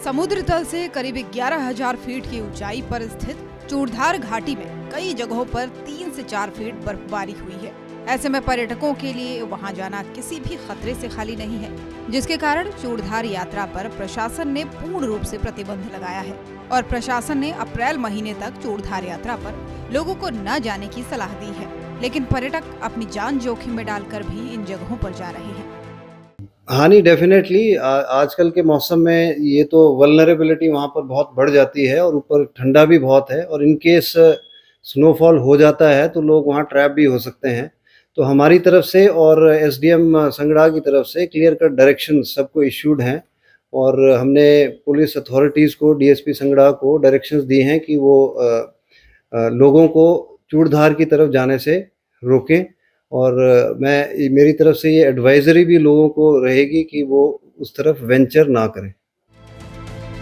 समुद्र तल से करीब 11,000 फीट की ऊंचाई पर स्थित चूड़धार घाटी में कई जगहों पर 3 से 4 फीट बर्फबारी हुई है। ऐसे में पर्यटकों के लिए वहां जाना किसी भी खतरे से खाली नहीं है, जिसके कारण चूड़धार यात्रा पर प्रशासन ने पूर्ण रूप से प्रतिबंध लगाया है और प्रशासन ने अप्रैल महीने तक चूड़धार यात्रा पर लोगों को न जाने की सलाह दी है। लेकिन पर्यटक अपनी जान जोखिम में डालकर भी इन जगहों पर जा रहे हैं। हाँ नहीं, डेफिनेटली आजकल के मौसम में ये तो वल्नरेबिलिटी वहाँ पर बहुत बढ़ जाती है और ऊपर ठंडा भी बहुत है और इन केस स्नोफॉल हो जाता है तो लोग वहाँ ट्रैप भी हो सकते हैं। तो हमारी तरफ से और एसडीएम संगड़ा की तरफ से क्लियर कट डायरेक्शन सबको इश्यूड हैं और हमने पुलिस अथॉरिटीज़ को, डीएसपी संगड़ा को डायरेक्शंस दी हैं कि वो लोगों को चूड़धार की तरफ जाने से रोकें। और मेरी तरफ से ये एडवाइजरी भी लोगों को रहेगी कि वो उस तरफ वेंचर ना करें।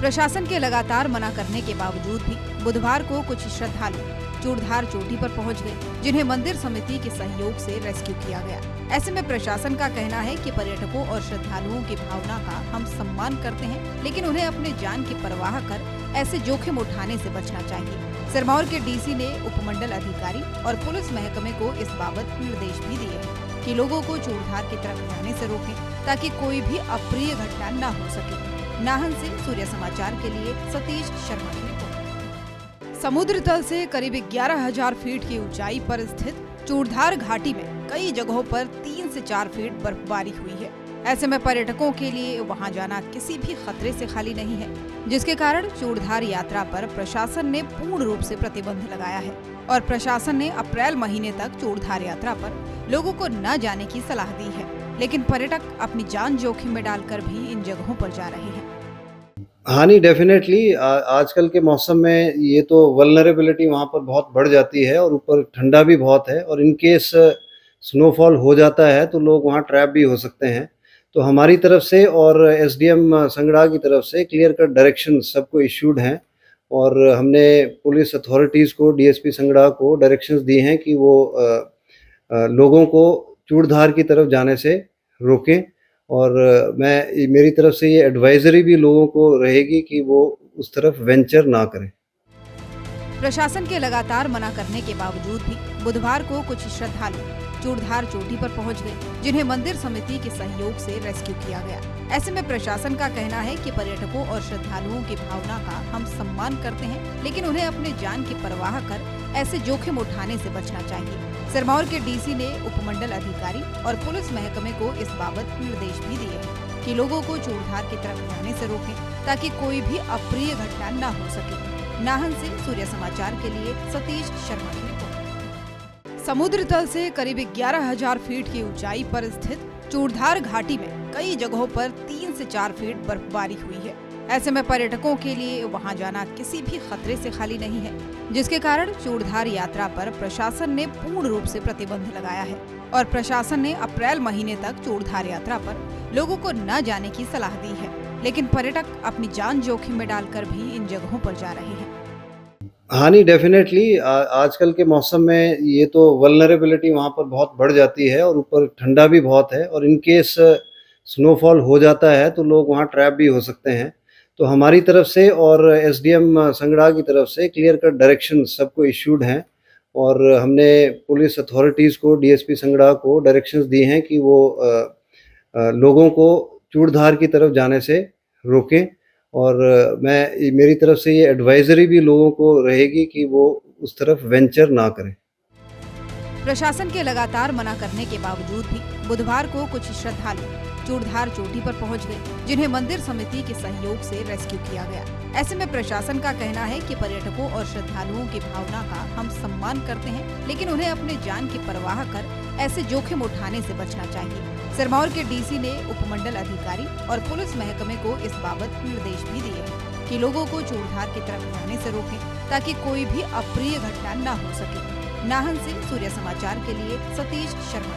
प्रशासन के लगातार मना करने के बावजूद भी बुधवार को कुछ श्रद्धालु चूड़धार चोटी पर पहुंच गए, जिन्हें मंदिर समिति के सहयोग से रेस्क्यू किया गया। ऐसे में प्रशासन का कहना है कि पर्यटकों और श्रद्धालुओं की भावना का हम सम्मान करते हैं, लेकिन उन्हें अपने जान की परवाह कर ऐसे जोखिम उठाने से बचना चाहिए। सिरमौर के डीसी ने उपमंडल अधिकारी और पुलिस महकमे को इस बाबत निर्देश भी दिए हैं कि लोगों को चूड़धार की तरफ जाने से रोकें, ताकि कोई भी अप्रिय घटना न हो सके। नाहन से सूर्य समाचार के लिए सतीश शर्मा की रिपोर्ट। समुद्र तल से करीब 11,000 फीट की ऊंचाई पर स्थित चूड़धार घाटी में कई जगहों पर 3 से 4 फीट बर्फबारी हुई है। ऐसे में पर्यटकों के लिए वहां जाना किसी भी खतरे से खाली नहीं है, जिसके कारण चूड़धार यात्रा पर प्रशासन ने पूर्ण रूप से प्रतिबंध लगाया है और प्रशासन ने अप्रैल महीने तक चूड़धार यात्रा पर लोगों को न जाने की सलाह दी है। लेकिन पर्यटक अपनी जान जोखिम में डालकर भी इन जगहों पर जा रहे हैं। हाँ नहीं, डेफिनेटली आजकल के मौसम में ये तो वल्नरेबिलिटी वहाँ पर बहुत बढ़ जाती है और ऊपर ठंडा भी बहुत है और इन केस स्नोफॉल हो जाता है तो लोग वहाँ ट्रैप भी हो सकते हैं। तो हमारी तरफ से और एसडीएम संगड़ा की तरफ से क्लियर कट डायरेक्शन सबको इश्यूड हैं और हमने पुलिस अथॉरिटीज़ को, डीएसपी संगड़ा को डायरेक्शंस दी हैं कि वो लोगों को चूड़धार की तरफ जाने से रोकें। और मेरी तरफ से ये एडवाइजरी भी लोगों को रहेगी कि वो उस तरफ वेंचर ना करें। प्रशासन के लगातार मना करने के बावजूद भी बुधवार को कुछ श्रद्धालु चूड़धार चोटी पर पहुंच गए, जिन्हें मंदिर समिति के सहयोग से रेस्क्यू किया गया। ऐसे में प्रशासन का कहना है कि पर्यटकों और श्रद्धालुओं की भावना का हम सम्मान करते हैं, लेकिन उन्हें अपने जान की परवाह कर ऐसे जोखिम उठाने से बचना चाहिए। सिरमौर के डीसी ने उपमंडल अधिकारी और पुलिस महकमे को इस बाबत निर्देश भी दिए हैं कि लोगों को चूड़धार की तरफ जाने से रोकें, ताकि कोई भी अप्रिय घटना न हो सके। नाहन से सूर्य समाचार के लिए सतीश शर्मा की रिपोर्ट। समुद्र तल से करीब 11,000 फीट की ऊंचाई पर स्थित चूड़धार घाटी में कई जगहों पर 3 से 4 फीट बर्फबारी हुई है। ऐसे में पर्यटकों के लिए वहां जाना किसी भी खतरे से खाली नहीं है, जिसके कारण चूड़धार यात्रा पर प्रशासन ने पूर्ण रूप से प्रतिबंध लगाया है और प्रशासन ने अप्रैल महीने तक चूड़धार यात्रा पर लोगों को न जाने की सलाह दी है। लेकिन पर्यटक अपनी जान जोखिम में डालकर भी इन जगहों पर जा रहे हैं। हाँ नहीं, डेफिनेटली आजकल के मौसम में ये तो वल्नरेबिलिटी वहाँ पर बहुत बढ़ जाती है और ऊपर ठंडा भी बहुत है और इन केस स्नोफॉल हो जाता है तो लोग वहाँ ट्रैप भी हो सकते हैं। तो हमारी तरफ से और एसडीएम संगड़ा की तरफ से क्लियर कट डायरेक्शन सबको इश्यूड हैं और हमने पुलिस अथॉरिटीज़ को, डीएसपी संगड़ा को डायरेक्शंस दी हैं कि वो लोगों को चूड़धार की तरफ जाने से रोकें। और मेरी तरफ से ये एडवाइजरी भी लोगों को रहेगी कि वो उस तरफ वेंचर ना करें। प्रशासन के लगातार मना करने के बावजूद भी बुधवार को कुछ श्रद्धालु चूड़धार चोटी पर पहुंच गए, जिन्हें मंदिर समिति के सहयोग से रेस्क्यू किया गया। ऐसे में प्रशासन का कहना है कि पर्यटकों और श्रद्धालुओं की भावना का हम सम्मान करते हैं, लेकिन उन्हें अपने जान की परवाह कर ऐसे जोखिम उठाने से बचना चाहिए। सिरमौर के डीसी ने उपमंडल अधिकारी और पुलिस महकमे को इस बाबत निर्देश भी दिए हैं कि लोगों को चूड़धार की तरफ जाने से रोकें, ताकि कोई भी अप्रिय घटना न हो सके। नाहन से सूर्य समाचार के लिए सतीश शर्मा।